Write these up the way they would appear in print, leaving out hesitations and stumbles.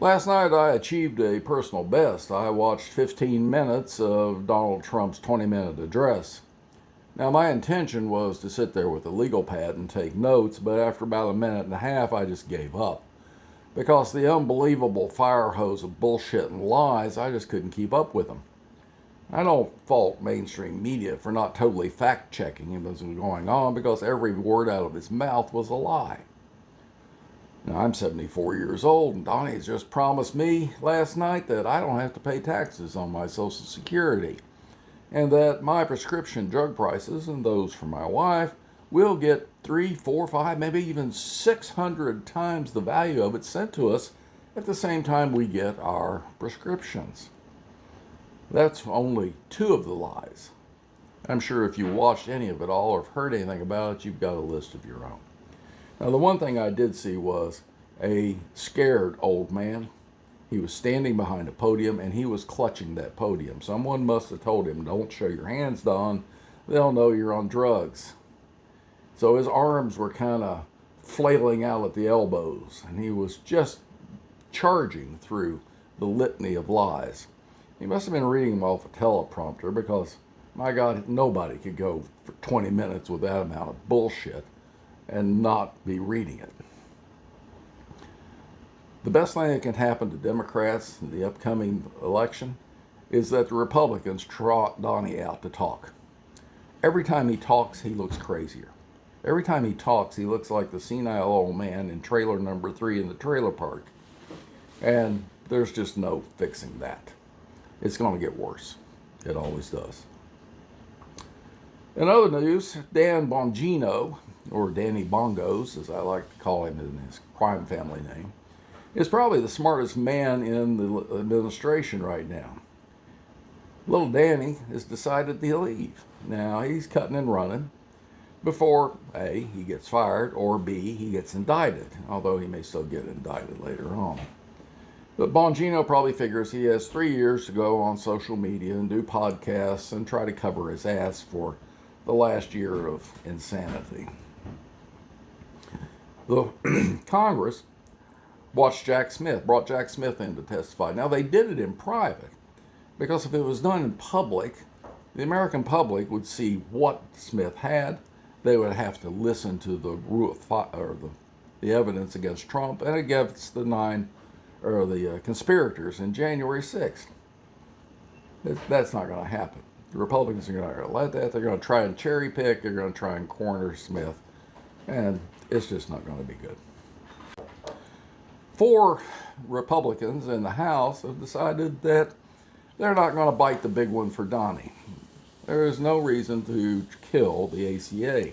Last night I achieved a personal best. I watched 15 minutes of Donald Trump's 20-minute address. Now, my intention was to sit there with a legal pad and take notes, but after about a minute and a half, I just gave up. Because the unbelievable fire hose of bullshit and lies, I just couldn't keep up with them. I don't fault mainstream media for not totally fact-checking what was going on, because every word out of his mouth was a lie. Now, I'm 74 years old, and Donnie's just promised me last night that I don't have to pay taxes on my Social Security, and that my prescription drug prices and those for my wife will get 3, 4, 5, maybe even 600 times the value of it sent to us at the same time we get our prescriptions. That's only 2 of the lies. I'm sure if you watched any of it all or have heard anything about it, you've got a list of your own. Now, the one thing I did see was a scared old man. He was standing behind a podium and he was clutching that podium. Someone must have told him, "Don't show your hands, Don. They'll know you're on drugs." So his arms were kind of flailing out at the elbows, and he was just charging through the litany of lies. He must have been reading them off a teleprompter, because, my God, nobody could go for 20 minutes with that amount of bullshit and not be reading it. The best thing that can happen to Democrats in the upcoming election is that the Republicans trot Donnie out to talk. Every time he talks, he looks crazier. Every time he talks, he looks like the senile old man in trailer number 3 in the trailer park. And there's just no fixing that. It's going to get worse. It always does. In other news, Dan Bongino, or Danny Bongos, as I like to call him in his crime family name, is probably the smartest man in the administration right now. Little Danny has decided to leave. Now, he's cutting and running before A, he gets fired, or B, he gets indicted, although he may still get indicted later on. But Bongino probably figures he has 3 years to go on social media and do podcasts and try to cover his ass for the last year of insanity. The Congress brought Jack Smith in to testify. Now, they did it in private, because if it was done in public, the American public would see what Smith had. They would have to listen to the evidence against Trump and against the conspirators in January 6th. That's not going to happen. The Republicans are not going to let that. They're going to try and cherry pick. They're going to try and corner Smith, and it's just not going to be good. 4 Republicans in the House have decided that they're not going to bite the big one for Donnie. There is no reason to kill the ACA.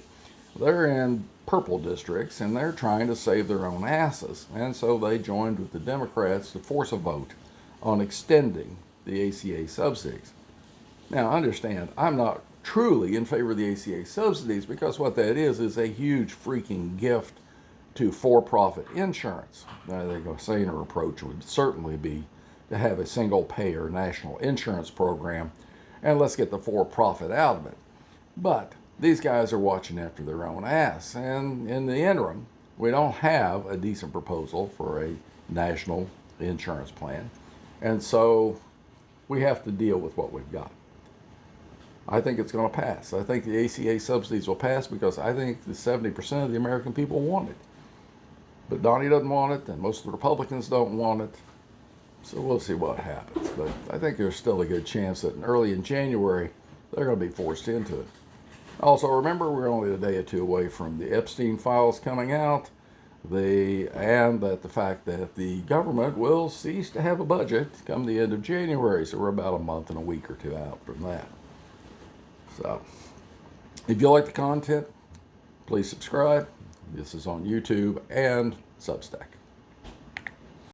They're in purple districts, and they're trying to save their own asses. And so they joined with the Democrats to force a vote on extending the ACA subsidies. Now, understand, I'm not truly in favor of the ACA subsidies, because what that is a huge freaking gift to for-profit insurance. I think a saner approach would certainly be to have a single-payer national insurance program, and let's get the for-profit out of it. But these guys are watching after their own ass, and in the interim, we don't have a decent proposal for a national insurance plan, and so we have to deal with what we've got. I think it's going to pass. I think the ACA subsidies will pass, because I think the 70% of the American people want it. But Donnie doesn't want it, and most of the Republicans don't want it. So we'll see what happens. But I think there's still a good chance that early in January, they're going to be forced into it. Also, remember, we're only a day or 2 away from the Epstein files coming out, and that the fact that the government will cease to have a budget come the end of January. So we're about a month and a week or 2 out from that. So, if you like the content, please subscribe. This is on YouTube and Substack.